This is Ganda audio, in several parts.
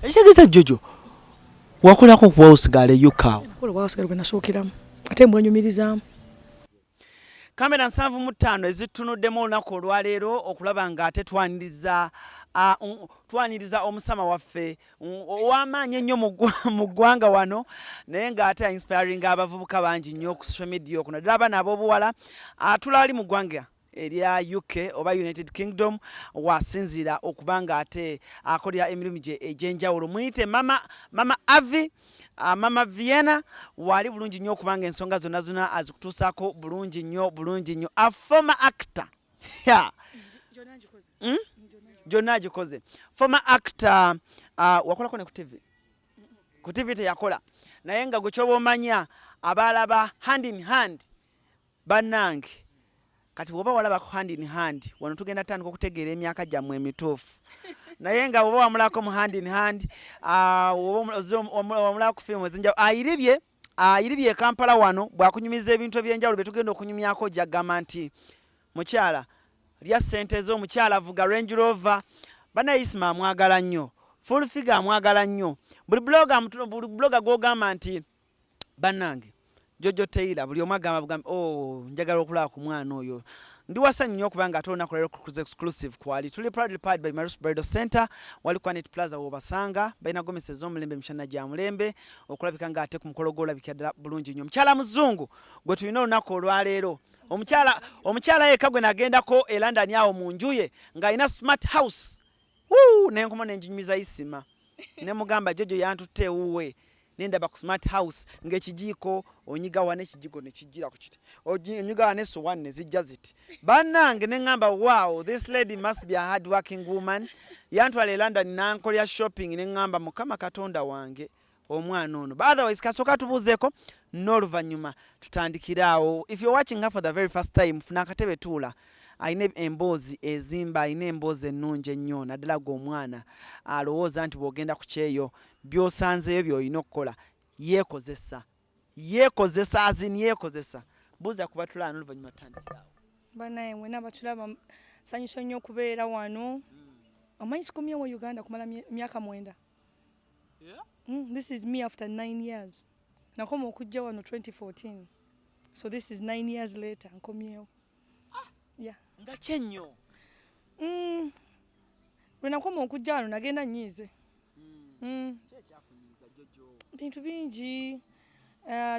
Ekitegeeza Jojo wakolako kuba osigala yuka nakola bwasigala bwe nasookeramu ate mbwenyumirizaamu. kamera 75 ezitunuddemu olunaku olwaleero okulaba nga ate twaniriza omusama waffe ow'amaanyi ennyo mu ggwanga wano naye ng'ate inspiring abavubuka bangi nnyo ku social media okuno ddala abaana ab'obuwala atulaali mu ggwanga erya UK oba United Kingdom wasinzira okuba nga ate akolera emirimu gye egy'enjawulo. Muyite mama Avi Mama Vienna wali bulungi nnyo okubanga ensonga zonna azikutuusaako bulungi nnyo. A former actor Jonna agikoze former actor wakolako ne ku TV ku TV teyakola naye nga gwe kyoba omanya abalaba hand in hand bannange kati bwoba walaba ku hand in hand wano tugenda tandika okutegeera emyaka gyammwe emituufu naye nga bwoba wamulako mu hand in hand wamulako ku firimu ezenjawulo ayiribye Kampala wano bwakunyumiza ebintu eby'enjawulo betugenda okunyumyako gyagamba nti mukyala lya ssente zo omukyala avuga Range Rover banayisima amwagala nnyo full figure amwagala nnyo buli blogger gw'ogamba nti bannange Jojo Taylor buli omu agamba njagala okulaba ku mwana oyo ndi wasanyu nnyo okubanga ate olunaku leero ku CRUZ exclusive kwali tuli proudly powered by Marus Bridal Center wali Kwanet Plaza wobasanga balina gomesi ez'omulembe mishana gya mulembe okulabika nga ate ku mukolo gw'olabikira ddala bulungi nnyo mukyala muzungu gwe tulina olunaku olwaleero omukyala yekka gwe nagendako e London awo mu nju ye ng'alina smart house nenkoma nenjinyumiza isima ne mugamba Jojo yantutte ewuwe nendaba ku smart house ng'ekijiiko onyiga wane ekijiiko ne kijjira ku kiti onyiga wane essowaani ne zijja ziti bannange ne ŋŋamba wow this lady must be a hard working woman yantwala e London nankolya shopping ne ŋŋamba Mukama Katonda wange omwana ono but otherwise kasooka tubuuzeeko n'oluvannyuma tutandikiraawo. If you're watching her for the very first time funa akatebe tuula ayina emboozi ezimba ayina emboozi ennungi ennyo naddala gw'omwana alowooza nti bw'ogenda ku kyeyo by'osanzeeyo by'olina okukola yeekozesa buuza kuba tulaba n'oluvannyuma tutandikiraawo. Banaye mwena batulaba sanyusa nnyo okubeera wano omanyi sikomyewo Uganda kumala myaka 9. This is me after 9 years. Nakoma okujja wano 2014 so this is 9 years later nkomyewo. Nga kyenyo lwe nakoma okujja wano nagenda nnyiize bintu bingi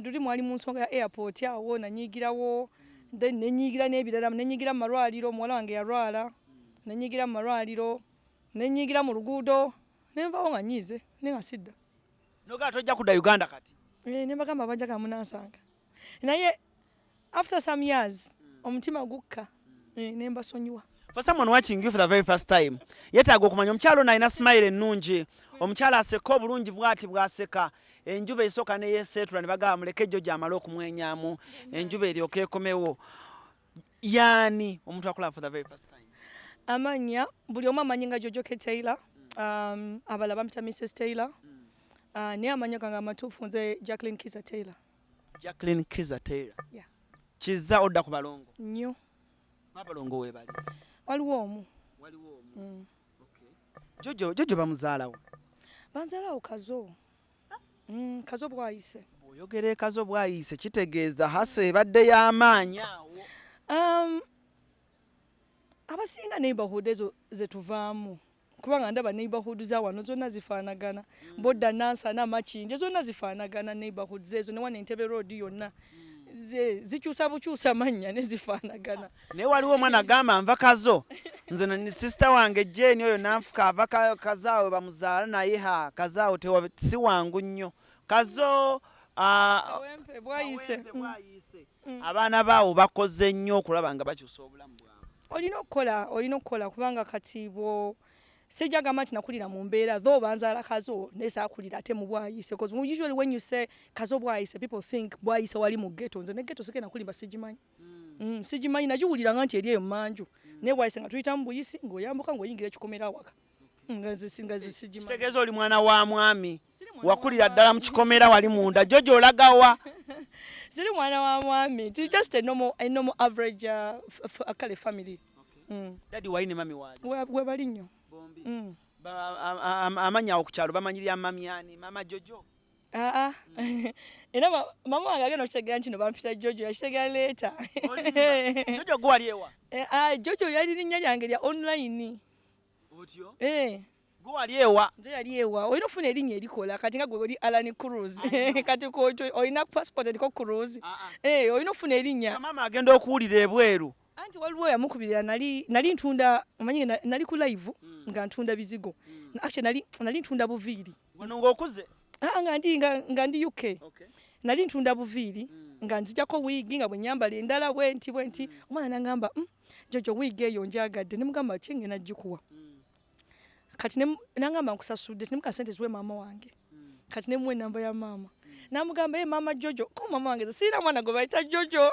tuli mwali mu nsonga ya airport awo nanyigirawo then nenyigira n'ebirala nenyigira mu malwaliro omuwala wange yalwala nenyigira mu malwaliro nenyigira mu luguudo nenvawo nga nnyiize nenga sidda nogaa tojja kudda Uganda kati ne bagamba bajjaga munansanga naye after some years omutima gukka nembasonyiwa. For someone watching you for the very first time yetaaga okumanya omukyalo nalina smile ennungi omukyala aseka obulungi bw'ati bw'aseka enjuba esooka ne yeeseetula ne bagamba muleke Jojo amale okumwenyaamu enjuba eryoka ekomewo yaani omuntu akulaba for the very first time amanya buli omu amanyi nga Jojo Taylor abalala bamuyita Mrs Taylor naye amanya gange amatuufu nze Jacqueline Kiza Taylor kizza odda ku balongo nnyo abalongo weebali waliwo omu okay. Jojo bamuzaalawo banzaalawo kazo bwayise bw'oyogera kazo bwayise kitegeeza hase ebadde y'amaanyi awo abasinga neighborhood ezo zetuvaamu kubanga ndaba neighborhood za wano zonna zifaanagana bodda nansana makindi zonna zifaanagana neighborhood zezo ne wana Entebbe Road yonna zikyusa bukyusa mannya ne zifaanagana naye waliwo omwana agamba nva kazo nze ni sister wange Jane oyo nanfuka ava kazaawe bamuzaala naye kazaawe si wangu nnyo kazo bwayise abaana baawo bakoze nnyo okulaba nga bakyusa obulamu bwabwe olina okukola kubanga kati sijja gamba nti nakulira mu mbeera though banzaala kazo nesaakulira ate mu bwayise because usually when you say kazo bwayise people think bwayise wali mu ghetto nze ne ghetto sigenda kulimba sigimanyi sigimanyi nagiwuliranga nti eri eyo mmanju naye bwayise nga tuyitamu buyisi ng'oyambuka ng'oyingira ekikomera waka nga sigimanyi kitegeeza oli mwana wa mwami wakulira ddala mu kikomera wali munda Jojo olagawa siri mwana wa mwami just a normal average kale family Daddy wali ne mami wali we bali nnyo amanya awo ku kyalo bamanyirira mamyani mama Jojo. Era mama wange agenda okutegera nti no bampita Jojo yakitegera leeta. Jojo gwe wali ewa? Jojo yali linnya lyange lya online. Otyo? Gwe wali ewa? Nze yali ewa. Olina ofuna erinnya erikola kati nga gwe oli ALLANCRUZ. Kati ko olina passport eriko CRUZ. Olina ofuna erinnya. Mama agenda okuwulira ebweru. Anti waliwo yamukubirira nali ntunda omanyi nali ku live nga ntunda bizigo. Actually nali ntunda buviiri. Wano ng'okuze? Nga ndi UK. Nali ntunda buviiri nga nzijako wig nga bwe nyambala endala bwenti omwana nangamba Jojo wig eyo njagadde ne mugamba kinge najikuwa. Kati nangamba nkusasudde temuka sente ziwe mama wange. Kati ne muwe namba ya mama. Namugamba mama Jojo ko mama wange sina mwana gwe bayita Jojo.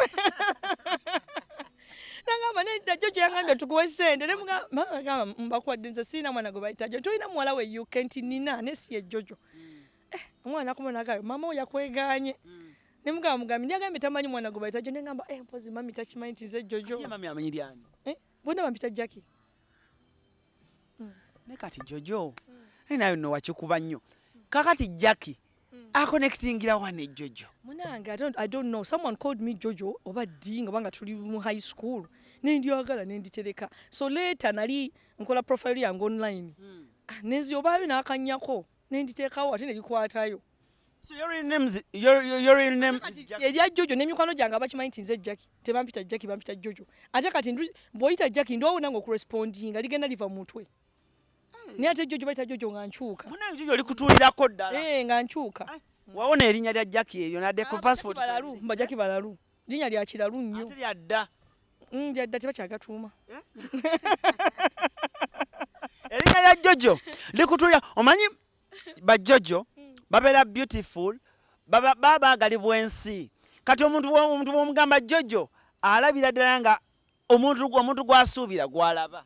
Nangamba nedda Jojo yangambye tukuwe sente ne mugamba mbakwadde nze sina mwana gwe bayita Jojo toyina muwala we UK nti nina nesiye Jojo. Omwana akumona agayo mama oya kweganye. Ne mugamba ndiyagambye tamanyi mwana gwe bayita Jojo ngamba mpozi mami takimanyi nti nze Jojo. Ye mami amanyi lyani? Bonna bampita Jackie. Ne kati Jojo nayo no wakikuba nnyo. Kakati Jackie connectingira wane Jojo. Munange I don't know. Someone called me Jojo oba dinga banga tuli mu high school. Nendiyagala nenditereka. So later nali nkola profile yange online. Nenzi obabe nakanyako nenditekawo ate nelikwatayo. So your real name is Jackie. Eya Jojo nemikwano gyange abakimanyi nti nze Jackie. Tebampita Jackie bampita Jojo. Ate kati boyita Jackie ndo wona ngokurespondinga ligenda liva mutwe. Ni ate Jojo bayita Jojo nga nchuka. Munange Jojo likutulirako ddala. Nga nchuka. Wawona erinnya lya Jackie eryo nadde ku passport. Mba Jackie balalu. Linnya lya kiralu nnyo. Ate lyadda. Lyadda tebakyagatuuma. Erinnya lya Jojo likutulira omanyi ba Jojo babeera beautiful babagalibwa ensi. Kati omuntu w'omugamba Jojo alabira ddala nga omuntu gwasuubira gwalaba.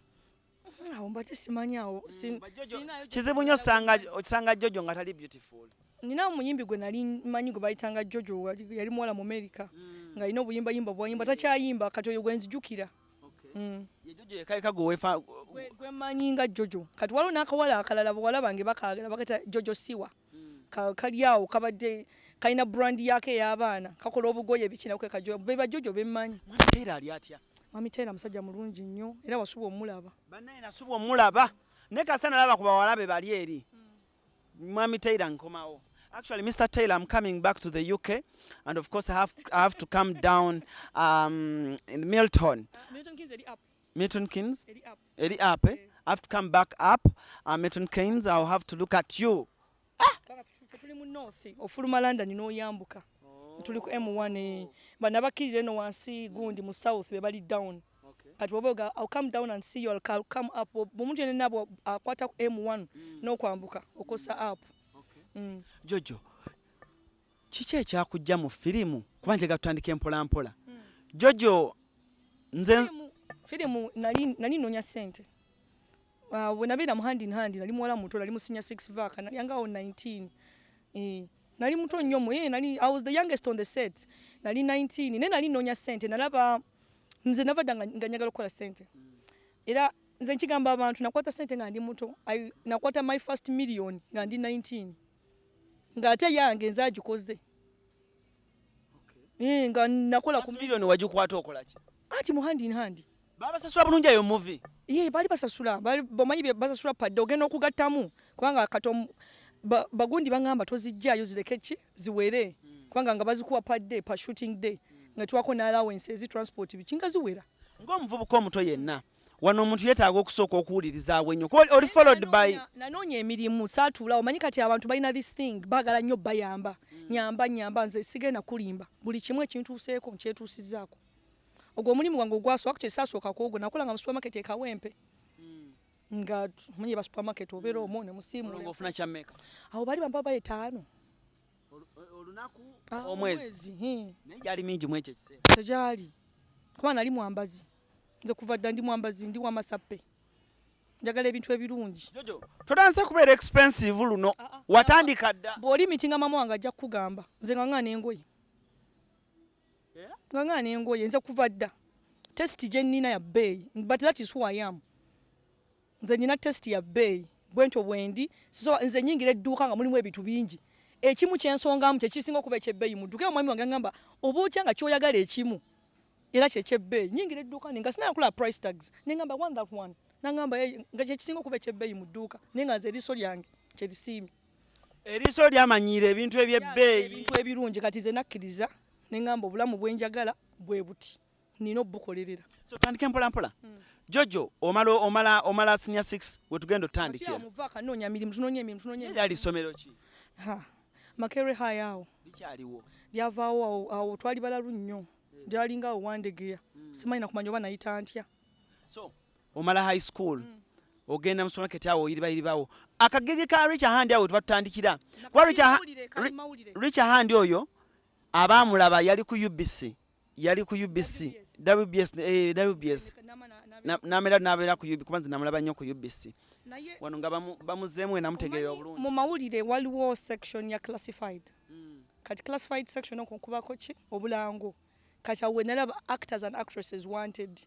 Mbate simanyawo kizibu nnyo osanga Jojo nga tali beautiful. Nina omuyimbi gwe nali manyi gwe bayitanga Jojo yali muwala mu America nga alina obuyimbayimba bwayimba takyayimba kati oyo gwenzijukira. Jojo yekaika gwewefa gwe manyi nga Jojo kati waliwo n'akawala akalala bawala bange bakagala bakata Jojo siwa kali awo kabadde kalina brand yake ey'abaana kakola obugoye bikinako kajo beba Jojo bemmanyi. Mwana ali atya? Mami Taylor musajja mulungi nnyo era wasuba omulaba. Bannaye nasuba omulaba ne kasana laba ku bawala be bali eri. Mami Taylor nkomawo. Actually, Mr. Taylor, I'm coming back to the UK, and of course I have to come down in Milton. Milton Keynes eri up. Milton Keynes? Eri up. I have to come back up. Milton Keynes, I'll have to look at you. Tuli mu north ofuluma London n'oyambuka. Tuli ku M1 bana bakirire no wansi gundi mu south be bali down. Kati woboga I'll come down and see you, I'll come up. Bomuntu yene nabo akwata ku M1 no kwambuka okosa up. Jojo kiki ekyakujja mu firimu kubanje gatandika empola mpola. Jojo nze firimu nali nonya sente. When abira mu hand in hand nali muwala muto nali musinya 6 vaka nali yangawo 19. Nali muto nnyo I was the youngest on the set. Nali 19 ne nali nonya sente nalaba nze navadda nga njagala okukola sente. Era nze nkigamba abantu nakwata sente nga ndi muto. Nakwata my first million nga ndi 19. Nga ate yange nze agikoze. Nga nakola ku million wagikwata okola ki? Ati mu hand in hand. Baba sasula bulungi ayo movie. Bali basasula. Bamanyi basasula padde ogenda okugattamu kubanga kato bagundi bangamba tozijjayo zireke ki ziwere kubanga nga bazikuwa padde pa shooting day nga twako na allowance ezi transport bikinga ziwera. Ng'omuvubuka omuto yenna wano omuntu yeetaaga okusooka okuwuliriza awenyo oli followed by nanoonya emirimu saatuula omanyi kati abantu balina this thing baagala nnyo bayamba nyamba nze sigenda kulimba buli kimu ekintuuseeko nkyetuusizaako ogwo omulimu gwange ogwasooka kyesasooka kwogwo nakola nga mu supermarket ekawempe nga mwenye ba supermarket obeera omwo ne musiimu ofuna kyammeka awo bali bampa baye 5 olunaku omwezi naye gyali mingi mu ekyo ekiseera tegyali kuba nali mwambazi nze kuva dda ndi mwambazi ndi wamasappe njagala ebintu ebirungi. Jojo todansa kubeera expensive luno watandika dda bw'oli mitinga mama wange ajja kukugamba nze ngaŋŋaana engoye ngaŋŋaana engoye nze kuva dda test gye nnina ya bbeeyi but that is who I am. Nze nina test ya bbeeyi bwento bwendi so nze nyingira edduuka nga mulimu ebintu bingi ekimu kyensongamu kyekisinga okuba ekyebbeeyi mu dduuka omwami wange ngamba oba otya nga kyoyagala ekimu era kyekyebbeeyi nyingira edduuka nga sinakula price tags nengamba one that one nangamba nga kyekisinga okuba ekyebbeeyi mu dduuka naye nga nze eriiso lyange kyerisiimye eriiso lyamanyiira ebintu ebyebbeeyi ebintu ebirungi kati ze nakkiriza nengamba obulamu bwenjagala bwe buti nina obukolerera so tandike mpolampola Jojo omala senior 6 wetugenda otandikira omuvaka noonya mirimu tunoonya emirimu tunoonya yali somero ki Makere High awo likyaliwo lyavaawo awo twali balalu nnyo lyalinga awo wandegeya simanyi nakumanya oba nayita ntya so omala high school ogenda mu supermarket awo oyiribawo akagege ka Richard Hand awo tubatandikira kwa Richard Hand oyo abaamulaba yali ku UBC WBS nabeera ku UBC kubanze namulaba nnyo ku UBC wano nga bamuzeemu namutegeerera obulungi mu mawulire waliwo section ya classified kati classified section okukubako ki obulango kati awe nalaba actors and actresses wanted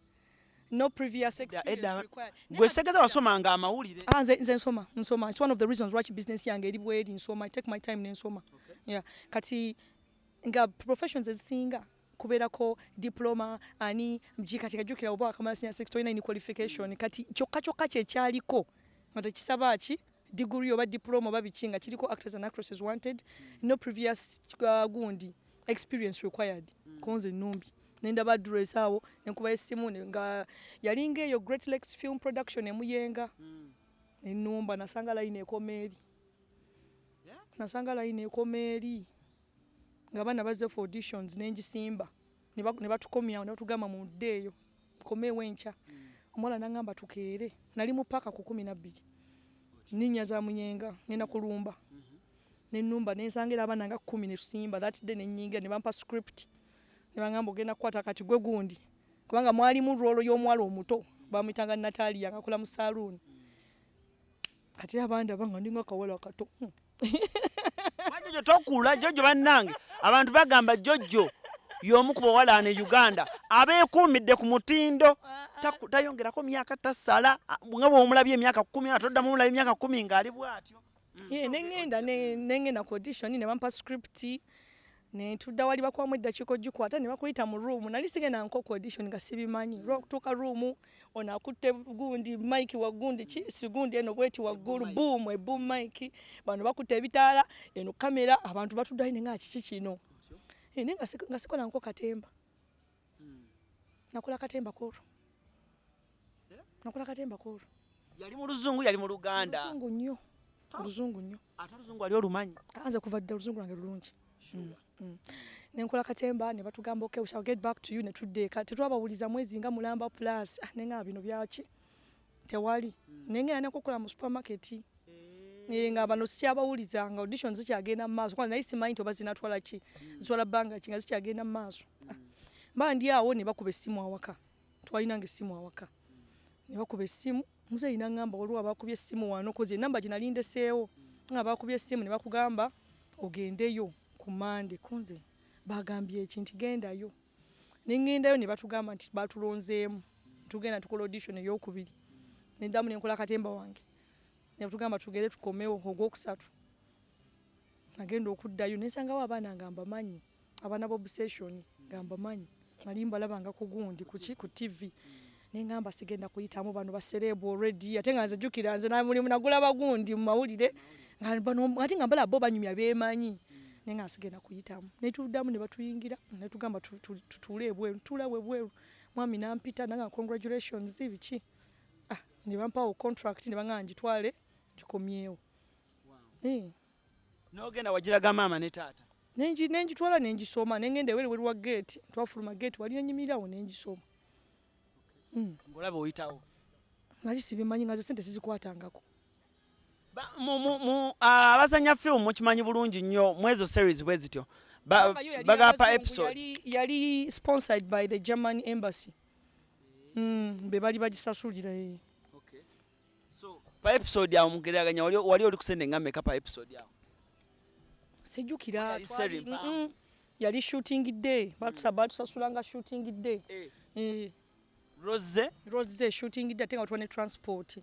no previous experience required gwe segeza wasomanga amawulire nze nsoma it's one of the reasons why business yange eri bweri nsoma I take my time nensoma yeah kati nga professions ezisinga kubeerako diploma ani kati kajjukira oba wakamala senior 6 toyina any qualification kati kyokka kyekyaliko nga tekisaba ki degree oba diploma oba biki nga kiriko actors and actresses wanted no previous gundi experience required konze numbi nendaba address awo nenkuba essimu nga yalinga eyo Great Lakes Film Production emuyenga ennumba nasanga line ekomeeri nga bana bazze for auditions nengisimba ne batukomyawo ne batugamba mu ddeeyo komeewo enkya omuwala nangamba tukeere nali mu paaka ku 12 ninnya za munyenga ngenda kulumba nennumba nensangira abaana nga 10 ne tusimba that day nenyinga ne bampa script ne bangamba ogenda kukwata kati gwe gundi kubanga mwalimu rolo y'omuwala omuto bamuyitanga Natalia ngakola mu saloon kati abandi abanga ndinga kawala kato Jojo tokula Jojo bannange abantu bagamba Jojo y'omu ku bawala ne Uganda abeekuumidde ku mutindo tayongerako myaka tasala nga bw'omulabye emyaka 10 atoddamu omulabye emyaka 10 ng'ali bw'atyo nengenda ku audition ne bampa script ne tudda wali bakwamu eddakiiko gikwata ne bakuyita mu room nali sigenda nko ku audition nga sibimanyi lwokutuuka room ono akutte gundi mike wagundi sigundi eno bweti waggulu boom boom mike bano bakutte ebitaala eno kamera abantu batuddayo nenga kiki kino nga sikola nko katemba nakola katemba koro yali mu luzungu yali mu Luganda luzungu nnyo ate oluzungu ali olumanyi anze kuva dda oluzungu lwange lulungi nenkola katemba ne batugamba okay we shall get back to you ne tuddeeka tetwabawuliza mwezi nga mulamba plus nenga bino byaki tewali nengera nekokola mu supermarket nga bano sikyabawuliza nga auditions zikyagenda mu maaso kwanza naye simanyi nti oba zinatwala ki zitwala bbanga ki nga zikyagenda mu maaso mba ndi awo ne bakuba essimu awaka twalinanga essimu awaka ne bakuba essimu muzeeyi nangamba waliwo abakubye essimu wano kozi enamba ginalindeseewo nga bakubye essimu ne bakugamba ogendeyo ku Monday kunze bagambye ekintu gendayo nengendayo ne batugamba nti batulonzeemu tugenda tukola audition ey'okubiri nendamu nenkola katemba wange ne batugamba tugende tukomewo ogwokusatu nagenda okuddayo nensangawo abaana ngamba manyi abaana b'obsession ngamba manyi nali mbalabanga ku gundi ku TV nengamba sigenda kuyitamu bano baserebu already ate nga nze jjukira nze namulimu nagula bagundi mu mawulire ate nga mbala bo banyumya beemanyi nenga asigenda kuyitamu netuddamu ne batuyingira netugamba tutule ebweru tula ebweru mwami nampita nanga congratulations biki ne bampawo contract ne banga njitwale gikomyewo nogenda wagiraga maama ne taata nenjitwala nengisoma nengenda ewereweru wa gate twafuluma gate wali enyimirirawo nengisoma ngolaba oyitawo nali sibimanyi nga ze sente sizikwatangako abazanya film mukimanyi bulungi nnyo mwezo series bwe zityo bagapa episode yali sponsored by the German embassy be bali bagisasulira so pa episode yawo mugeraganya wali oli kusende ngame kapa episode yawo sejukira yali shooting day batusasulanga shooting day Rose shooting day atenga watwane transport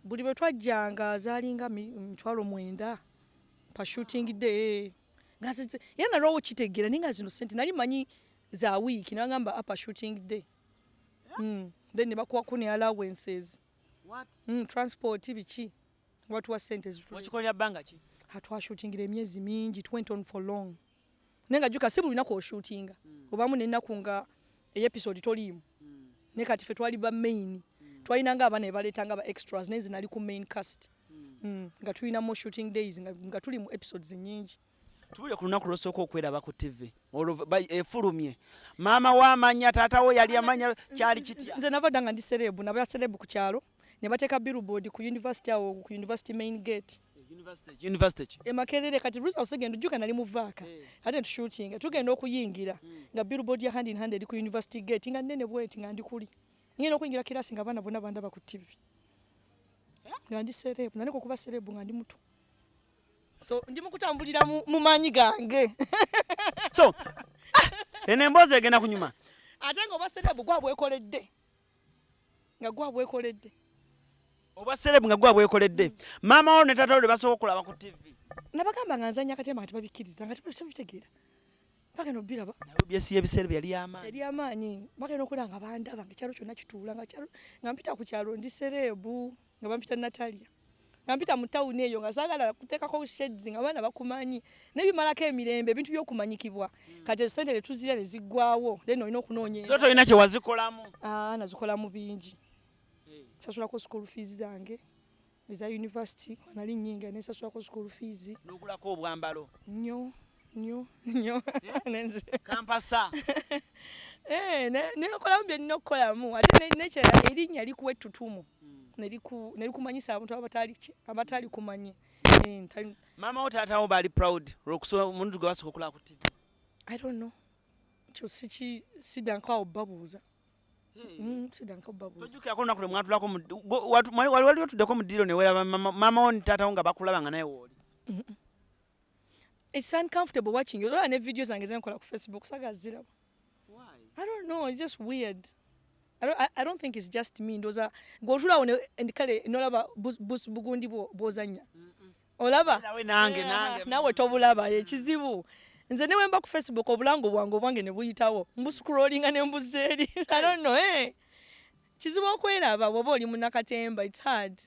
buli bwe twajjanga zaalinga mitwalo 9 pa shooting day yana roho kitegeera ninga zino sente nali manyi za week nangamba apa shooting day then ne bakuwa ku ne allowances transport bichi watu wa sente wachikolera banga ki hatwa shootingira emyezi mingi it went on for long nenga juka sibu linako shootinga obamu nenaku nga episode tolimu ne kati fe twali ba main twalinanga abana ebaletanga ba extras nenzi nali ku main cast nga tulina mo shooting days nga tuli mu episodes nyingi tubule ku lunaku lwosooka okweraba ku TV efulumye maama wamanya taata wo yali amanya kyali kitya nze navadanga ndi celebu naba celebu ku kyalo ne bateeka billboard ku university awo ku university main gate university Makerere kati Bruce osegenda juka nali mu vaaka ate shooting tugenda okuyingira nga billboard ya hand in hand ku university gate nga nene bweti nga ndi kuli ngene okuyingira kirasi nga bana bandaba ku TV nga ndi celebu nani kuba celebu nga ndi mutu so ndi mukutambulira mu manyi gange so ene mboze egenda kunyuma ate nga oba celebu gwabwekoledde nga gwabwekoledde oba celebu nga gwabwekoledde maama wo ne taata wo basobola okulaba ku TV nabagamba nga nzanya katema ati babikiriza nga tebitegeera paka no biraba byesi ebiseera yali amaanyi paka no kulanga bandaba nga kyalo kyonna kituula nga kyalo nga mpita ku kyalo ndi celebu nga bampita Natalia nga mpita mu town eyo nga sagala kuteekako shades nga bana bakumanyi nebimalako emirembe ebintu byokumanyikibwa kati sente letuzira ne ziggwawo then olina okunoonya so tolina kye wazikolamu nazikolamu bingi sasulako school fees zange eza university nali nyinga ne sasulako school fees nogulako obwambalo nnyo nenze kampasa ne okolamu bye nnina okukolamu ate nekyera erinnya likuwa ettutumu nelikumanyisa abantu abatali kumanye maama wo taata wo baali proud olwokusobola omuntu gwe basooka okulaba ku TV I don't know kyo sidankawo babuuza sidankawo babuuza tojjukirako olunaku lwe mwatulako wali otuddeko mu ddiiro ne weeraba maama wo ne taata wo nga bakulaba nga naye wooli it's uncomfortable watching olaba ne video zange zenkola ku Facebook sagaziraba I don't know it's just weird I don't think it's just me ndoza gotulawo ne kale nolaba bus bugundi bozanya olaba nawe tobulaba ekizibu nze ne wemba ku Facebook obulango bwange ne buyitawo mbuscrollinga ne mbuzeri I don't know kizibu okweraba bwoba oli munakatemba it's hard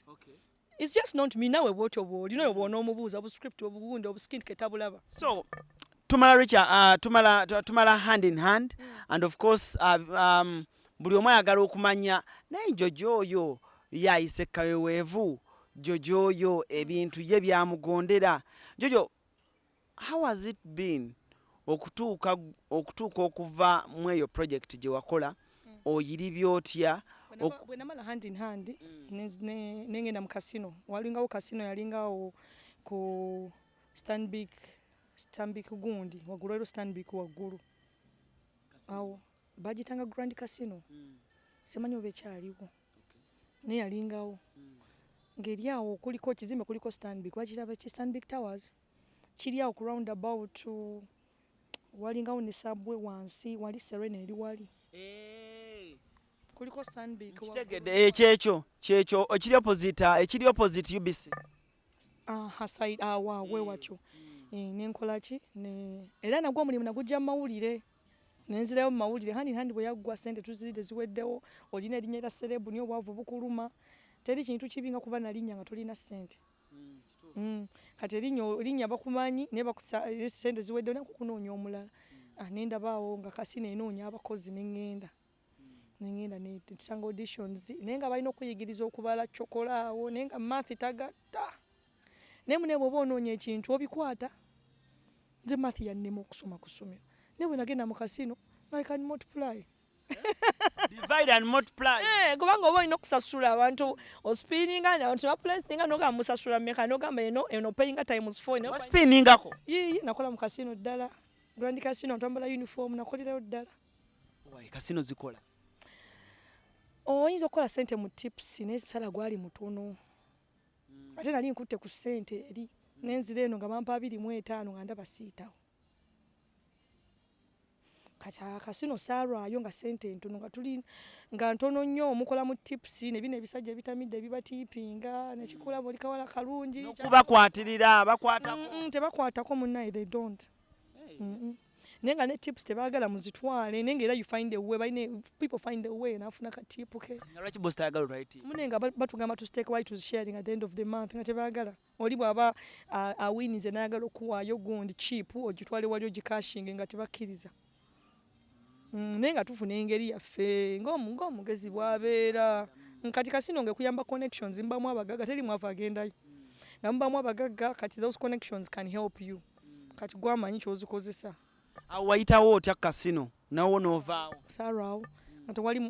it's just not me nawe bwotyo bwoli nawe bwona omubuuza bu script obugundi obuskin ketabulaba so tumala hand in hand and of course buli omu ayagala okumanya naye Jojo oyo yayise kaweweevu Jojo oyo ebintu ye byamugondera Jojo how has it been okutuuka okuva mu eyo project gye wakola oyiribya otya bwe namala hand in hand nengenda mu kasino walingawo kasino yalingawo ku Stanbic gundi waggulu ero Stanbic waggulu awo bagitanga Grand Casino simanyi oba ekyaliwo naye yalingawo ngeri awo kuliko ekizimbe kuliko Stanbic bakiraba ki Stanbic Towers kiri awo ku roundabout walingawo ne Subway wansi wali Serena eri wali kuliko Stanbic kitegedde kyekyo ekiri opposite UBC side we watyo nenkola ki era nagwo omulimu nagujja mu mawulire nenzirayo mu mawulire hand bwe yaggwa sente tuziride ziweddewo olina erinnya lya celebu niyo obwavu bukuluma teri kintu kibi nga kuba nalinnya nga tolina sente kati erinnya bakumanyi naye sente ziweddewo nakukunoonya omulala nendabaawo nga kasino enoonya abakozi nengenda tusanga auditions naye nga balina okuyigiriza okubala kyokolaawo naye nga math tagatta naye mune bwoba onoonya ekintu obikwata nze math yannema okusoma ku ssomero naye bwe nagenda mu kasino I can multiply divide and multiply kubanga oba olina okusasula abantu ospininga abantu baplacinga nogamba musasula mmeka nogamba eno payinga times 4 waspiningako nakola mu kasino ddala Grand Casino ntambula uniform nakolerayo ddala kasino zikola oyinza okukola sente mu tips naye musala gwali mutono ate nali nkutte ku sente eri nenzira eno nga bampa 25 nga ndaba siitawo kati akasino saalwayo nga sente entono nga tuli nga ntono nnyo omukola mu tips ne bino ebisajja ebitamidde bibatipinga nekikola buli kawala kalungi nokubakwatirira bakwatako tebakwatako munnaye they don't nenga ne tips tebaagala muzitwale nenga era you find a way baine people find a way nafuna katipu ke lwaki boss tayagala right munenga batugamba to stake white to sharing at the end of the month nga tebaagala oli bwaba awinize nayagala okuwaayo gundi cheap ogitwale wali ogikashing nga tebakkiriza nenga tufuna engeri yaffe ng'omugezi bwabeera kati kasino ngekuyamba connections mbamu abagaga teri mwavu agendayo nga mbamu abagaga kati those connections can help you kati gwamanyi kyozikozesa awo wayitawo otya kasino nawo novaawo saarwawo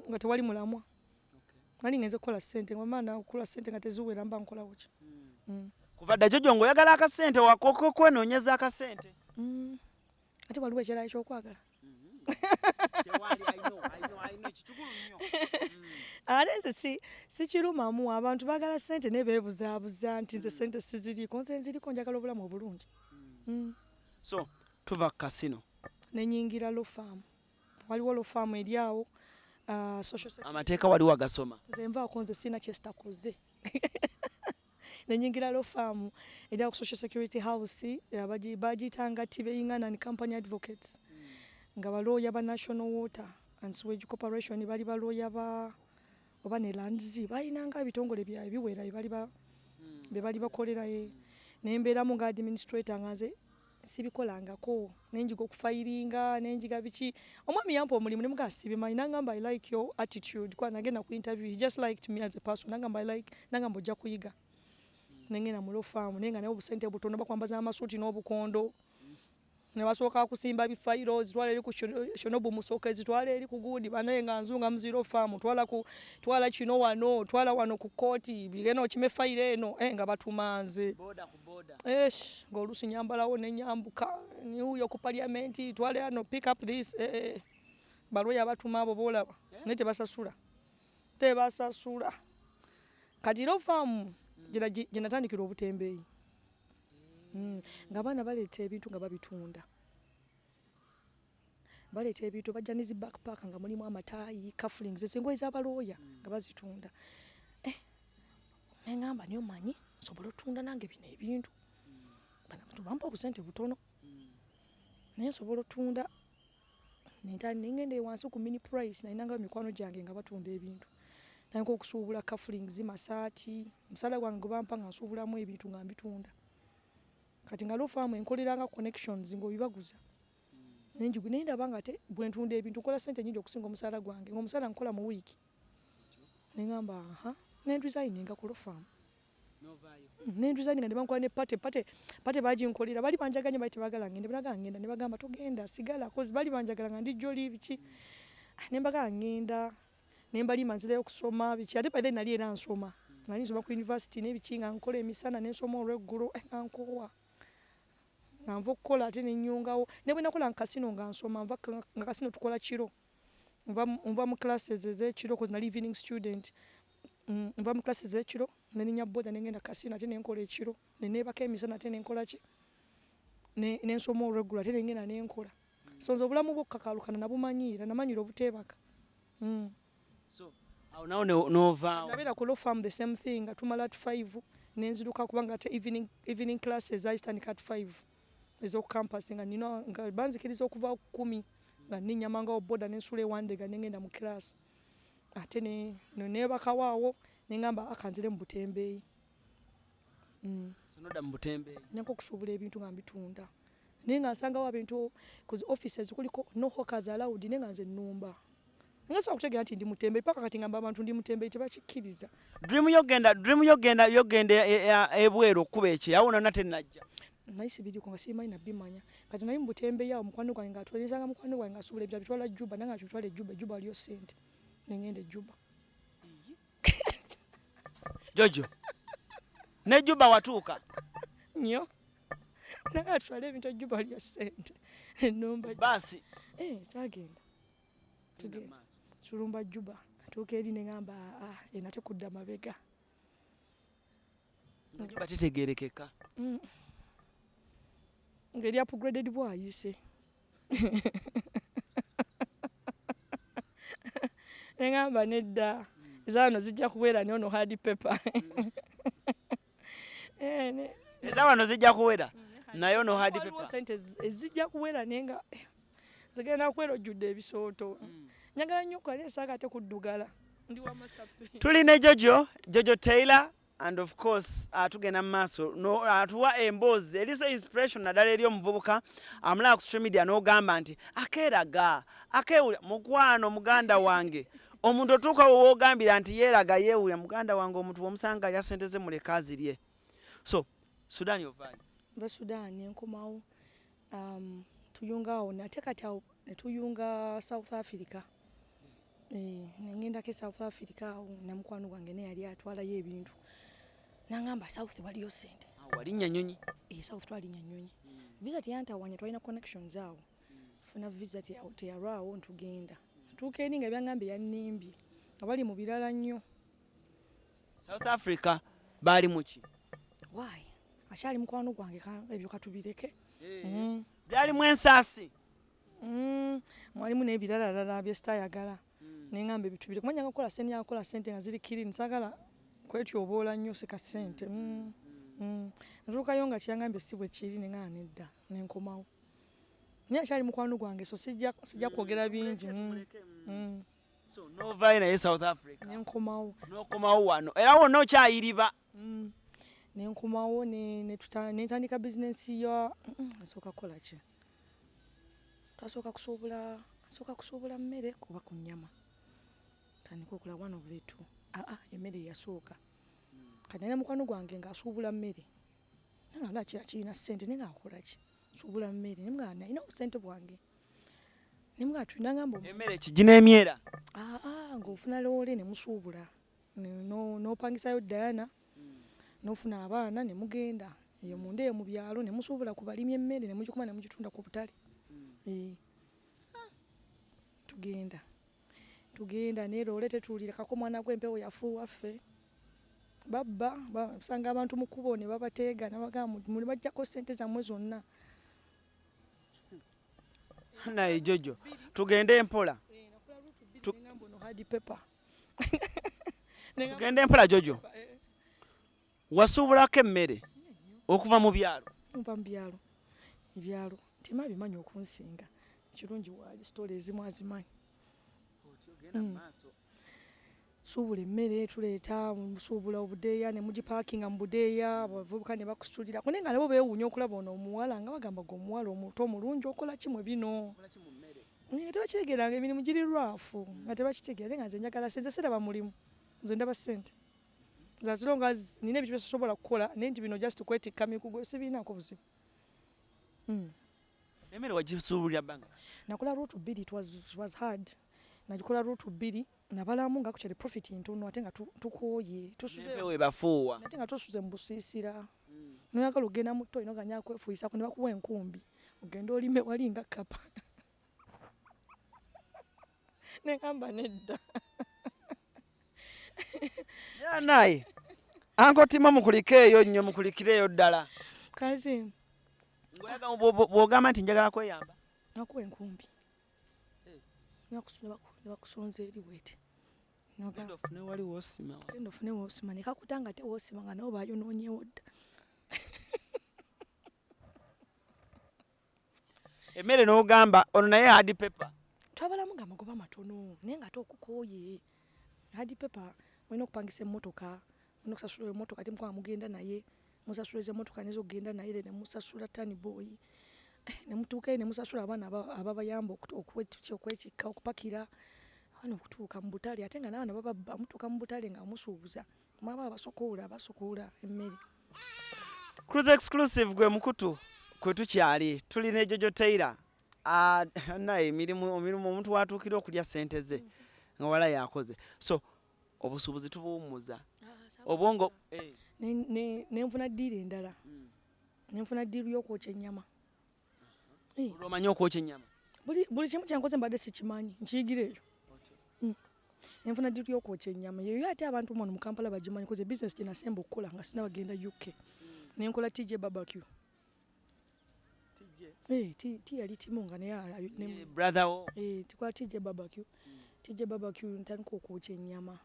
nga tewali mulamwa nali ngenze kukola ssente ngamaana okukola ssente nga teziwera mba nkolawo ki kuva dda Jojo ng'oyagala akasente wakokwenonyeza akasente ate waliwo ekirala ekyokwagala ate nze sikirumamu abantu baagala ssente ne beebuzaabuza nti nze ssente siziriiko nze nziriko njagala obulamu obulungi so tuva ku kasino nenyingira lofaamu waliwo lofaamu eri awo amateeka waliwo agasoma nze nvaako nze sirina kyesitakoze nenyingira lofaamu eri awo ku social security house bagiyitanga tibeyingana ni company advocates nga balooya ba national water and sewage corporation bali balooya oba ne lands balinanga ebitongole byabwe biwera bye bali bakolerayo nembeeramu nga administrator nga nze sibikolangako nenjiga okufayiringa nenjiga biki omwami yampa omulimu nemuga sibimanyi nangamba I like your attitude kwa nagenda ku interview he just liked me as a person nangamba nangamba ojja kuyiga nengena mu lofaamu nenga nayo obusente butono bakwambaza amasuuti n'obukondo ne basooka kusimba bifayiro zitwala eri ku shonobu musooka zitwala eri ku gundi banaye nga nzunga muziro faamu twala kino wano twala wano ku kooti bigeno kime fayiro eno nga batumanze boda ku boda ng'oluusi nyambalawo ne nyambuka niuyo ku paliamenti twala yano pick up this balooya batuma abo boolaba naye tebasasula kati lofaamu gye natandikira obutembeeyi nga abaana baleeta ebintu nga babitunda baleeta ebintu bajja nezi backpack nga mulimu amataayi kafulings engoye z'abalooya nga bazitunda neŋŋamba niyo manyi nsobola otunda nange bino ebintu bampa obusente butono naye nsobola otunda nengenda wansi ku mini price nalinanga mikwano gyange nga batunda ebintu nayinka okusuubula kafulings masaati omusala gwange gwe bampa nga nsuubulamu ebintu nga mbitunda kati nga lofaamu enkoleranga connections ng'obibaguza nenjigu naye ndaba nga ate bwe ntunda ebintu nkola ssente nyingi okusinga omusaala gwange ng'omusaala nkola mu wiiki neŋŋamba nendizayininga ku lofaamu nendizayininga ne bankola ne pate baginkolera bali banjaganya bali tebagala ngende balaga ngenda ne bagamba togenda sigala kozi bali banjagala nga ndijjo oli biki ne mbagala ngenda ne mbalima nzirayo okusoma biki ate paithe nali era nsoma nali nsoma ku university n'ebiki nga nkola emisana n'ensoma olw'eggulu nga nkowa nga nva okukola ate nenyungawo ne bwe nakola nkasino nga nsoma nga kasino tukola kiro nva mu classes ez'ekiro cause nali evening student nva mu classes ez'ekiro neninya boda nengenda kasino ate nenkola ekiro neneebaka emisana ate nenkola ki nensoma olw'eggulu ate nengenda nenkola so nze obulamu bw'okukakalukana nabumanyiira namanyira obuteebaka awo nawo novaawo nabeera ku lofaamu the same thing nga tumala at 5 nenziruka kubanga ate evening classes azitandika at 5 ez'oku campus nga nina nga banzikiriza okuva ku 10 nga ninyamangawo boda nensula ewandega nengenda mu class ate nebakawaawo nengamba akanzire mu butembeeyi sonoda mu butembeeyi nenka okusuubula ebintu nga mbitunda naye nga nsangawo ebintu kuzi offices kuliko no hawkers allowed naye nga nze nnumba nga sobola okutegeera nti ndi mutembeeyi paka kati ngamba abantu ndi mutembeeyi tebakikkiriza dream yogenda ebweru okuba ekye awo nonna tenajja naye sibiriko nga simanyi nabimanya kati nali mu butembeeyi awo mukwano gwange ngaatwalizanga mukwano gwange ngaasuubula ebyo bitwala Juba nange atutwala Juba waliyo ssente nengenda Juba Jojo ne Juba watuuka nnyo nange atutwala ebintu Juba waliyo ssente ennumba basi twagenda tulumba Juba atuuka eri neŋŋamba enate kudda mabega Juba tetegeerekeka ngeri upgraded bwayise Nengamba nedda. Ezano zijja kuwera ne ono hard paper. Ezawano zijja kuwera naye ono hard paper. Sente ezijja kuwera nenga zigenda kwero judde ebisooto. Njagala nnyo kwaleesa kate kuddugala. Ndi wa Masape. Tuli ne Jojo Taylor and of course tugenda mu maaso atuwa emboozi eriso inspiration naddala eri omuvubuka amulaba ku social media n'ogamba nti akeeraga akewulira mukwano muganda wange omuntu otuuka woogambira nti yeeraga yeewulira muganda wange omuntu bw'omusanga alya ssente ze muleka azirye. So Sudan yovaayo ba Sudan enkomawo tuyungawo nate kati awo ne tuyunga South Africa. Nengenda ke South Africa na mukwano gwange ne yali atwalayo ebintu. Nangamba South waliyo sente. Wali Nyanyonyi? South twali Nyanyonyi. Visa yantawanya twalina connections awo. Funa visa teyalwawo ntugenda. Tukeeni nga byangambe yannimbye. Abali mu birala nnyo. South Africa bali muki? Why? Ashali mukwano gwange ebyo katubireke. Byali mu ensaasi. Mwalimu n'ebirala byesitayagala. Nengambe bitubire kumanya ngakola sente yakola sente nga ziri kirini sagala kwetyoboola nnyo seka sente. Natuukayo nga kyangambye si bwe kiri nenga nedda nenkomawo. Naye akyali mukwano gwange so sijja kwogera bingi. So novaayo naye South Africa. Nenkomawo. N'okomawo wano era wonna okyayiriba. Nenkomawo netandika bizinensi ya asooka kukola ki? Tasooka kusuubula mmere kuba ku nnyama. Tandika okula one of the two. Emmere yasooka. Kati nina mukwano gwange ng'asuubula mmere. Nanga kirina ssente nenga akola ki? Suubula mmere nemugamba nalina obusente bwange. Nemugamba tulina ngamba emmere kigineemyera. Ng'ofuna loole ne musuubula. N'opangisayo Diana. N'ofuna abaana ne mugenda. Eyo munda eyo mu byalo ne musuubula ku balimi emmere ne mugikuma ne mugitunda ku butale. Tugenda ne loole tetuulirako mwana gw'empewo yafuuwa ffe. Babba basanga abantu mu kkubo ne babateega n'abagamba muli bajjako ssente zammwe zonna. Naye Jojo tugende empola. Tugende empola Jojo. Wasuubulako emmere okuva mu byalo. Nva mu byalo. Ebyalo tima bimanyi okunsinga. Kirungi waali sitole ezimu azimanyi. Suubula emmere tuleeta musuubula obudeeya ne mugipaakinga mu budeeya abavubuka ne bakusitulira kune nga nabo beewuunya okulaba ono omuwala nga bagamba gwe omuwala omuto omulungi okola ki mwe bino. Nga tebakitegeranga emirimu giri lwafu nga tebakitegeera nga nze njagala nze siraba mulimu nze ndaba ssente. Nze as long as nina ebintu byesobola kukola naye nti bino just kwetikka mikugo sibiinaako buzibu. Emmere wagisuubulira bbanga? Nakola root 2 it was hard. Najikola root 2 nabalamu nga kukyali profit ntono ate nga tukooye tusuze empewo bafuuwa ate nga tusuze mu busiisira. Noyagala ogenda mu tto ino ganya kwefuuyisako ne bakuwa enkumbi ogenda olime wali nga kapa. Negamba nedda. Naye ankotima mukulikeeyo nnyo mukulikireeyo ddala. Kati bw'ogamba nti njagala kweyamba nakuwa enkumbi. Bakusonza eri bweti. Genda ofune wali woosima. Genda ofune woosima ne kakutanga te woosima nga nabo bayonoonyewo dda. Emmere n'ogamba ono naye hard paper. Twabalamu nga amagoba matono naye nga ate okukooye. Hard paper olina okupangisa emmotoka olina okusasula emmotoka ate mukwaba mugenda naye musasula emmotoka nezo okugenda naye ne musasula tani boy. Ne mutuukayo ne musasula abaana ababayamba okwetikka okupakira abaana okutuuka mu butale ate nga n'abaana bababba mutuuka mu butale nga musuubuza mwaba basukula emmere. CRUZ exclusive gwe mukutu kwe tukyali tuli ne Jojo Taylor. Naye emirimu omuntu watuukira okulya ssente ze nga wala yakoze. So obusuubuzi tubuwummuza obwongo nenfuna ddiiri endala. Nenfuna ddiiri y'okwokya ennyama. Omanyi okwokya ennyama? Buli kimu kyankoze mbadde sikimanyi nkiyigira eyo. Nenfuna ddiiri y'okwokya ennyama yeyo ate abantu muno mu Kampala bagimanyi koze business gye nasemba okukola nga sinabagenda UK. Nenkola TJ barbecue. Ti yali timu nga naye brother wo. Tukola TJ barbecue. tije barbecue ntandika okwokya ennyama.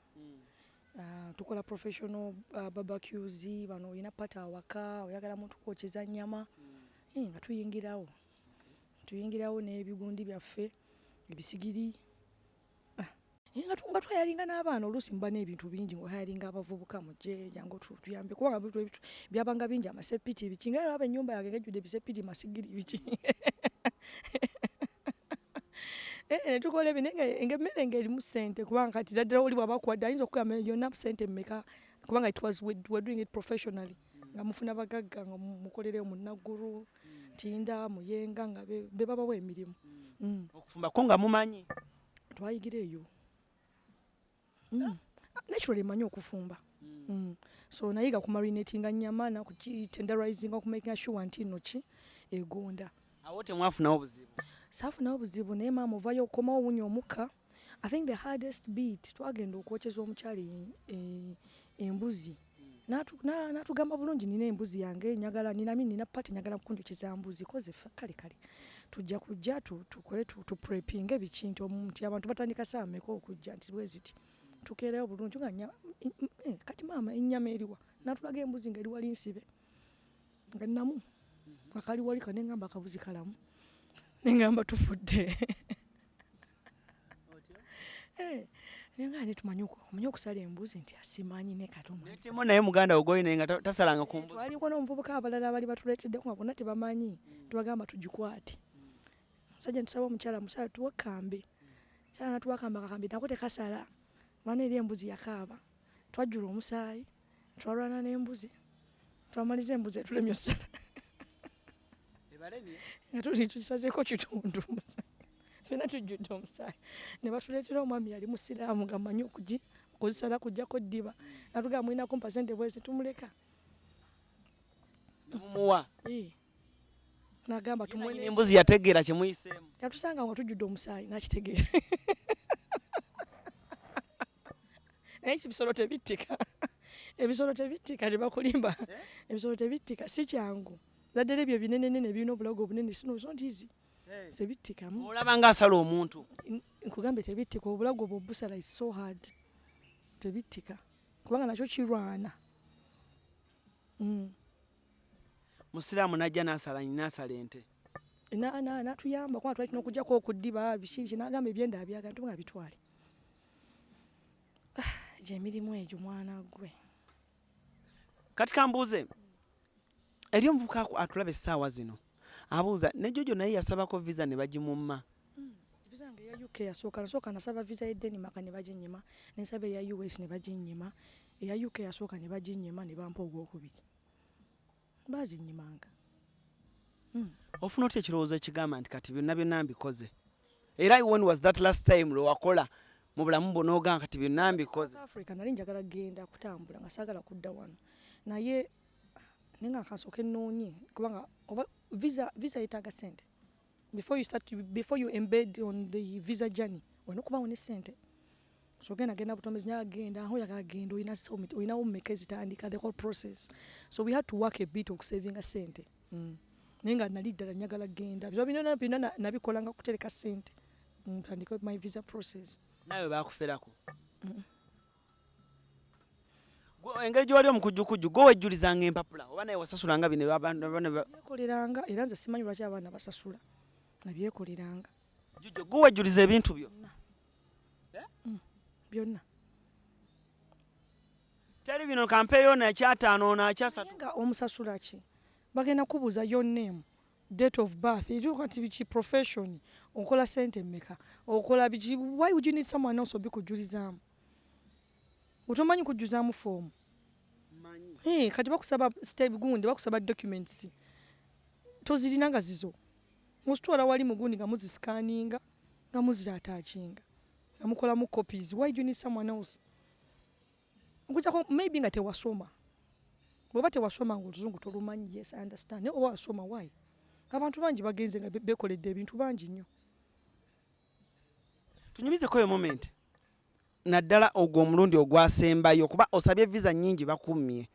Tukola professional barbecues bano olina pata awaka oyagala muntu kwokyeza nnyama nga tuyingirawo n'ebigundi byaffe ebisigiri nga twayalinga n'abaana oluusi mba n'ebintu bingi ngaoyalinga abavubuka mujje jangu tuyambe kubanga bintu byabanga bingi amasepiti biki nga aba ennyumba yange ngejjudde ebisepiti masigiri biki tukola emmere ng'erimu ssente kubanga kati ddala oli bw'abakuwadde ayinza okugamba yonna ssente mmeka kubanga it was we're doing it professionally nga mufuna bagagga nga mukolereyo munnaggulu ntinda muyenga nga be babawo emirimu. Okufumbako nga mumanyi? Twayigira eyo. Naturally manyi okufumba. So nayiga ku marinatinga nnyama na tenderizing okumaking sure nti nno ki egonda. Awo temwafunawo buzibu? Saafunawo buzibu naye maama ovayo okomawo owunya omukka. I think the hardest bit twagenda okwokyeza omukyala embuzi. Natugamba bulungi nina embuzi yange njagala nina pati njagala kunjokyeza mbuzi koze kale tujja kujja tukole tuprepinga ebikintu nti abantu batandika saa mmeka okujja nti bweziti tukeerayo bulungi nga kati maama ennyama eriwa natulaga embuzi nga eri wali nsibe nga namu akali wali kanengamba akabuzi kalamu nengamba tufudde nenga netumanyi okusala embuzi nti asimanyi nekatumanyi netimo naye muganda ogoyine nga tasalanga ku mbuzi waliko n'omuvubuka abalala abali batuleeteddeko nga bonna tebamanyi tubagamba tugikwate musajja ntusaba omukyala musala tuwakambe sala natuwakamba akakambe nako tekasala bana eri embuzi yakaaba twajjula omusaayi twalwana n'embuzi twamaliza embuzi etulemye osala nga tukisazeeko kitundu fena tujjudde omusaayi ne batuleetera omwami yali musiraamu nga manyi okuzisala kujjako ddiba natugamba mulinako mpasente bwezi tumuleka mumuwa nagamba tumwene embuzi yategeera kyemuyiseemu yatusanga nga tujjudde omusaayi nakitegeera naye ebisolo tebittika ebisolo tebittika tebakulimba ebisolo tebittika si kyangu naddala ebyo binenenene birina obulago obunene sinozontizi sebitikamu olaba nga asala omuntu nkugambe tebittika obulago obwo busala is so hard tebittika kubanga nakyo kirwana musiraamu najja n'asala nasala ente natuyamba kuba twalina okujjako okuddiba biki nagamba ebyenda abyaga ntuga bitwale gyemirimu egyo mwana gwe kati kambuuze eri omuvubuka atulaba essaawa zino abuuza ne Jojo naye yasabako visa ne bagimumma visa nga eya UK nasooka nasaba visa ya Denmark ne baginyima nensaba eya US ne baginyima eya UK yasooka ne baginyima ne bampa ogwokubiri bazinyimanga ofuna otya ekirowoozo ekigamba nti kati byonna mbikoze era when was that last time lwe wakola mu bulamu bwo n'ogamba kati byonna mbikoze South Africa nali njagala genda kutambula nga saagala kudda wano naye nenga nkasooka ennoonye kubanga visa yetaaga sente before you embed on the visa journey olina okubawo ne sente so genda butomezi nyagenda aho yagala genda olinawo mmeka ezitandika the whole process so we had to work a bit okusavinga sente naye nga nali ddala njagala genda byonna nabikola nga kutereka sente ntandika my visa process nawe bakuferako engeri gyewali omukujjukujju gwe wejjulizanga empapula oba naye wasasulanga bino byekoleranga era nze simanyi lwaki abaana basasula nabyekoleranga Jojo gwe wejjuliza ebintu byonna teri bino kampeeyo nakyataano nakyasatu nga omusasula ki bagenda kubuuza your name date of birth kati biki profession okola sente mmeka okola biki why would you need someone else obikujulizaamu otomanyi kujjuzaamu foomu kati bakusaba step gundi bakusaba documents tozirina nga zizo musitwala wali mugundi nga muzisikaninga nga muziratakinga nga mukolamu copies why do you need someone else okujjako maybe nga tewasoma bw'oba tewasoma nga oluzungu tolumanyi yes I understand naye oba wasoma why abantu bangi bagenze nga bekoledde ebintu bangi nnyo tunyumizeko eyo moment naddala ogwo omulundi ogwasembayo kuba osabye visa nnyingi bakummye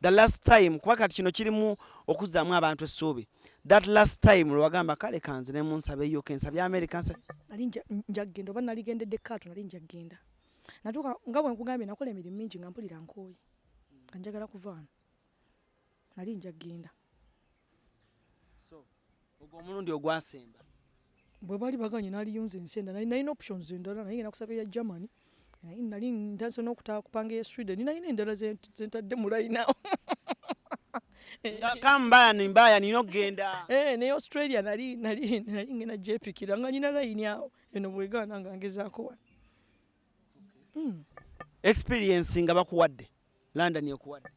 the last time kuba kati kino kirimu okuzzaamu abantu essuubi that last time lwe wagamba kale kanzire mu nsabe UK nsabye America nali njagenda oba nali gendedde kaato nali njagenda natuuka nga bwe nkugambye nakola emirimu mingi nga mpulira nkooyi nga njagala kuvaano nali njagenda so ogwo omulundi ogwasemba bwe bali baganye naliyunza ensenda nalina options endala naye ngenda kusaba eya Germany nali ntanse n'okupanga eya Sweden nalina endala zentadde mu layinawo mbaya nina okugenda ne Australia nali ngena gyepikira nga nyina layini awo eno bwegaana nga ngezaako wano experience nga bakuwadde London ekuwadde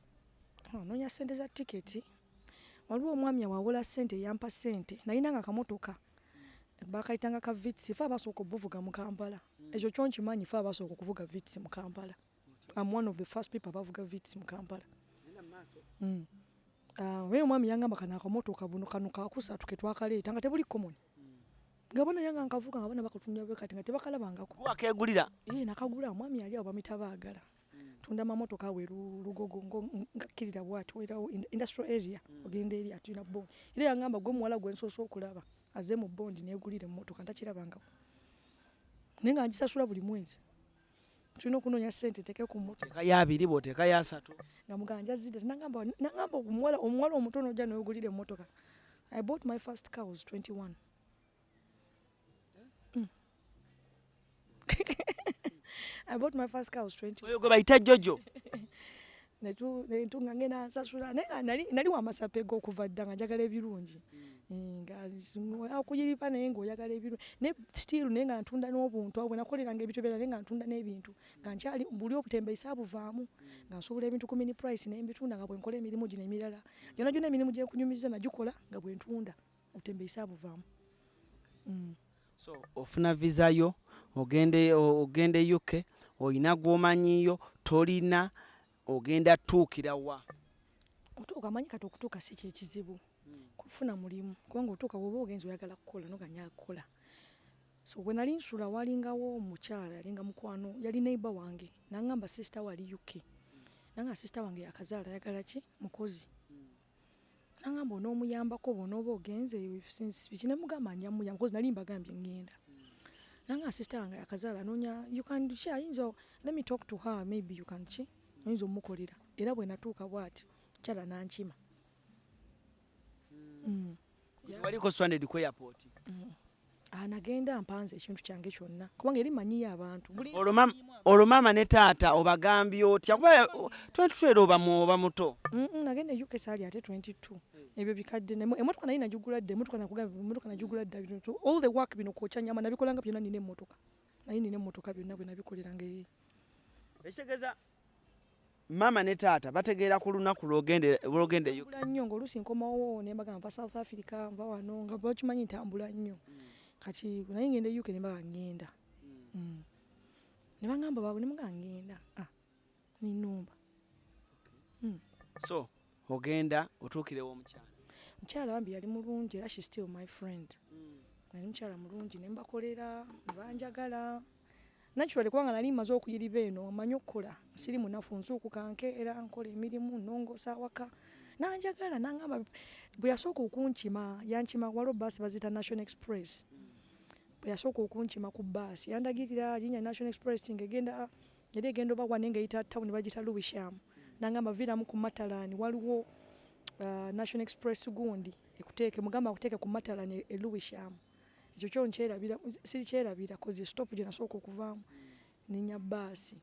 noonya ssente za tiketi waliwo omwami awawula ssente yampa ssente nalina nga kamotoka bakayitanga ka vitsi fe abasooka obuvuga mu Kampala ekyo kyonkimanyi fe abasooka okuvuga vitsi mu Kampala I'm one of the first people abavuga vitsi mu Kampala wewe omwami yangamba kana akamotoka buno kano kakusatu ke twakaleeta nga tebuli common nga bona yanga nkavuga nga bona bakutunya bwe kati nga tebakalabangako wakegulira nakagula omwami yali abo bamitabaagala tunda mamotoka we lugogo ngakirira bwati wera industrial area ogenda eri atuna bond ile yangamba gwe muwala gwe nsoso okulaba aze mu bond negulire motoka ntakirabangako nenga ngisasula buli mwezi tulina okunoonya ssente teke ku moto teka ya abiri bo teka ya asatu nga muganja zide nangamba omuwala omutono ojja n'ogulire motoka I bought my first car was 21 I bought my first car was 20 oyo gwe bayita Jojo netunga ngena nsasula nali wamasape g'okuva dda nga njagala ebirungi nga okuyiripa naye ng'oyagala ebirungi ne still naye nga ntunda n'obuntu awo bwe nakoleranga ebintu byera naye nga ntunda n'ebintu nga nkyali buli obutembeisa abuvaamu nga nsobola ebintu ku mini price naye mbitunda nga bwe nkola emirimu gino emirala gyonna emirimu gye nkunyumiza nagikola nga bwe ntunda obutembeisa abuvaamu so ofuna visa yo ogende UK oyina gw'omanyiyo tolina ogenda tuukira wa otuuka amanyi kati okutuuka si kyekizibu kufuna mulimu kubanga otuuka bw'oba ogenzi oyagala kukola noganya kukola so bwe nali nsula walingawo omukyala yalinga mukwano yali neighbor wange nangamba sister wali UK nanga sister wange yakazaala ayagala ki mukozi nangamba onoomuyambako bw'onooba ogenze biki ne mugamba nyamuyamba kozi nali mbagambye ngenda nanga sister wange yakazaala noonya you can ayinza let me talk to her maybe you can chi oyinza omukolera era bwe natuuka bwati kyala nankima waliko stranded ku airport nagenda mpanze ekintu kyange kyonna kubanga eri manyiyo abantu olwo mama ne taata obagambye otya kuba 22 oba muto nagenda UK saali ate 22 ebyo bikadde emotoka naye nagigula dde emotoka nagigula dde all the work bino kwokya nyama nabikolanga byonna nina emmotoka naye nina emmotoka byonna bwe nabikoleranga ekitegeeza mama ne taata bategeera ku lunaku lwogende UK nnyo ng'oluusi nkomawo ne mbagamba nva South Africa nva wano nga bakimanyi ntambula nnyo kati naye ngenda UK ne mbaba ngenda ne bagamba baabwe ne mugamba ngenda ninumba so ogenda otuukirewo omukyala wambi yali mulungi era she still my friend nali mukyala mulungi ne mbakolera banjagala naturally kubanga nali maze okuyiriba eno amanyi okukola siri munafu nsuukukanke era nkola emirimu nongosa waka nanjagala nangamba bwe yasooka okunkima yankima waliwo baasi bazita National Express bwe yasooka okunkima ku baasi yandagirira linnya National Express ng'egenda yali egenda oba wane ng'eyita town bagita Lewisham nangamba viramu ku Matalani waliwo National Express gundi ekuteeke mugamba akuteeke ku Matalani e Lewisham ekyo kyo nkyerabira siri kyerabira kozi stop gye nasooka okuvaamu nenya baasi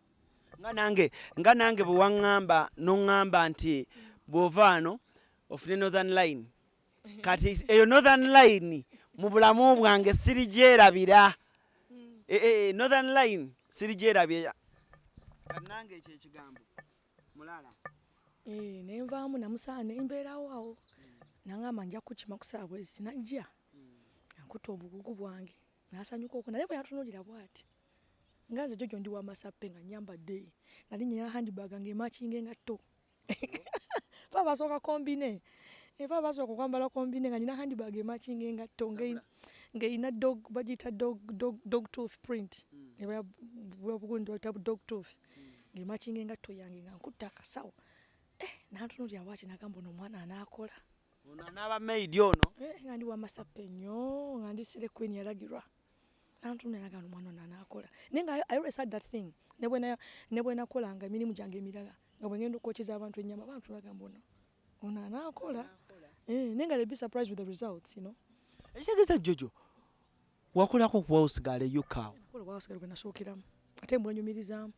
nga nange bwe waŋŋamba noŋŋamba nti bw'ova ano ofune Northern Line kati eyo Northern Line mu bulamu bwange siri gyerabira Northern Line siri gyerabira kati nange ekyo ekigambo mulala nenvaamu namusaa nembeerawo awo nangamba nja kukima ku saabwezi najja akuta obugugu bwange nasanyuka okwo naye bwe yatunuulira bwati nga nze Jojo ndi wamasappe nga nyambadde nali nyina handbag ng'emakinga engatto fa basooka kombine fa basooka okwambala kombine nga nyina handbag emakinga engatto ng'erina bagiyita dog tooth print bugundi wata dog tooth ng'emakinga engatto yange nga nkutta akasawo nantunulira bwati nagamba ono omwana anaakola ono anaaba Maid ono nga ndi wamasappe nnyo nga ndi sire queen yalagirwa nantunulira nagamba omwana ono anaakola naye nga I always had that thing ne bwe nakolanga emirimu gyange emirala nga bwe ngenda okwokyeza abantu ennyama abantu bagamba ono anaakola naye nga be surprised with the results, you know. ekitegeeza Jojo wakolako ku House Girl eyokaawo nakola ku House Girl gwe nasookeramu ate mbwenyumirizaamu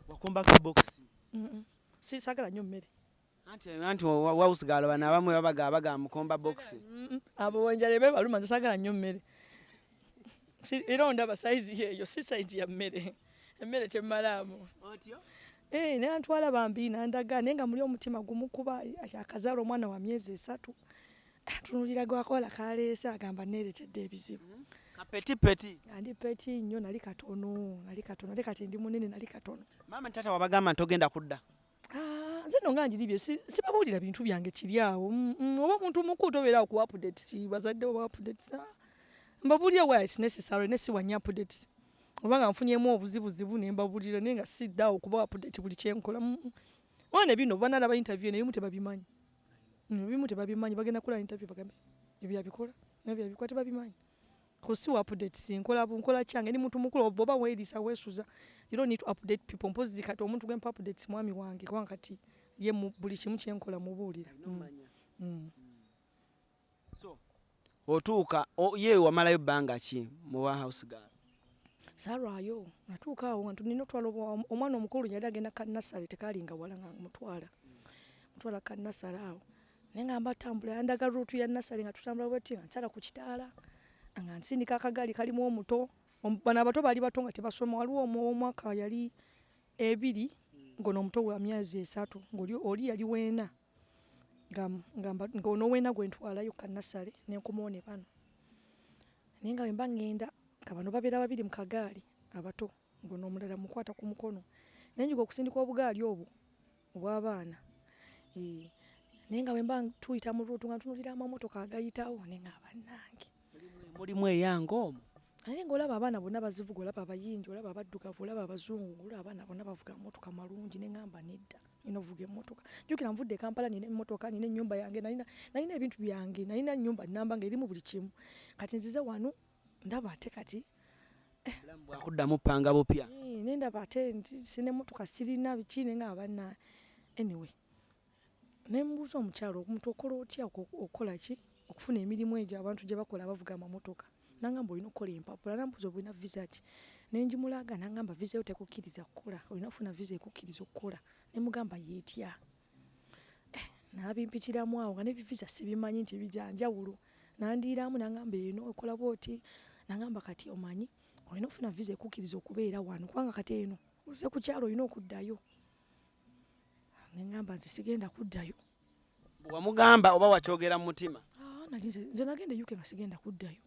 wakombako boxi saagala nnyo mmere anti House Girl bano abamu babaga mukomba boxi abo wenjala bebaluma nze saagala nnyo mmere era ondaba sayizi eyo si sayizi ya mmere emmere temmalaamu naye antwala bambi nandaga naye nga muli omutima gumukuba akazaala omwana wa myezi 3 atunulira gwakola kaleese agamba neeretedde ebizibu kapetipeti andi peti nnyo nali katono ate kati ndi munene nali katono maama tata wabagamba nti ogenda kudda nze no nga njiribye sibabuulira bintu byange kiri awo oba omuntu mukulu tobeera ku updates bazadde oba updates mbabuulira why it's necessary nesiwanya updates oba nga nfunyemu obuzibuzibu ne mbabuulira naye nga siddaawo okuba update buli kyenkola wane bino banalaba interview nebimu tebabimanyi ebimu tebabimanyi bagenda kula interview bagambe ebyabikola nabyabikola tebabimanyi kusi updates nkola kyange ndi muntu mukulu oba weerisa weesuza you don't need to update people mpozi kati omuntu gwempa updates mwami wange kubanga kati ye buli kimu kyenkola mubuulira so otuuka ye wamalayo bbanga ki mu House Girl salwayo natuuka awo nga nina otwala omwana omukulu yali agenda kannasale tekalinga wala nga mutwala kannasale awo naye nga mbatambula yandaga ruutu ya nasale nga tutambula bwetti nga nsala ku kitaala nga nsindika akagaali kalimu omuto bano abato baali bato nga tebasoma waliwo omwaka yali 2 ngono omuto wa myezi 3 ng'oli yali 4 ng'ono 4 gwe ntwalayo kannasale nenkumoone bano naye nga bwe ngenda nga bano babeera 2 mu kagaali abato ngono omulala mukwata ku mukono naye njiga okusindika obugaali obwo obw'abaana naye nga bwe mba tuyita mu ruutu nga ntunulira amamotoka agayitawo naye nga bannange mulimu eyange omwo naye ng'olaba abaana bonna bazivuga olaba abayinji olaba abaddugavu olaba abazungu olaba abaana bonna bavuga emmotoka malungi ne ngamba nedda nina ovuga emmotoka jjukira nvudde e Kampala nina emmotoka nina ennyumba yange nalina ebintu byange nalina ennyumba nnamba ng'erimu buli kimu kati nzize wano ndaba ate kati bwakuddamu panga bupya ne ndaba ate sina emmotoka sirina biki ne ngamba banna anyway ne mbuuza omukyalo omuntu okola otya okola ki okufuna emirimu egyo abantu gye bakola abavuga amamotoka nangamba olina okukola empapula nambuuza olina visa ki nenjimulaga nangamba visa yo tekukkiriza kukola olina okufuna visa ekukkiriza okukola nemugamba yeetya nabimpikiramu awo nga nebivisa sibimanyi nti bijanjawulo nandiiramu nangamba eno okola bwoti nangamba kati omanyi olina okufuna visa ekukkiriza okubeera wano kubanga kati eno oze ku kyalo olina okuddayo nengamba nze sigenda kuddayo wamugamba oba wakyogera mu mutima nze nagenda UK nga sigenda kuddayo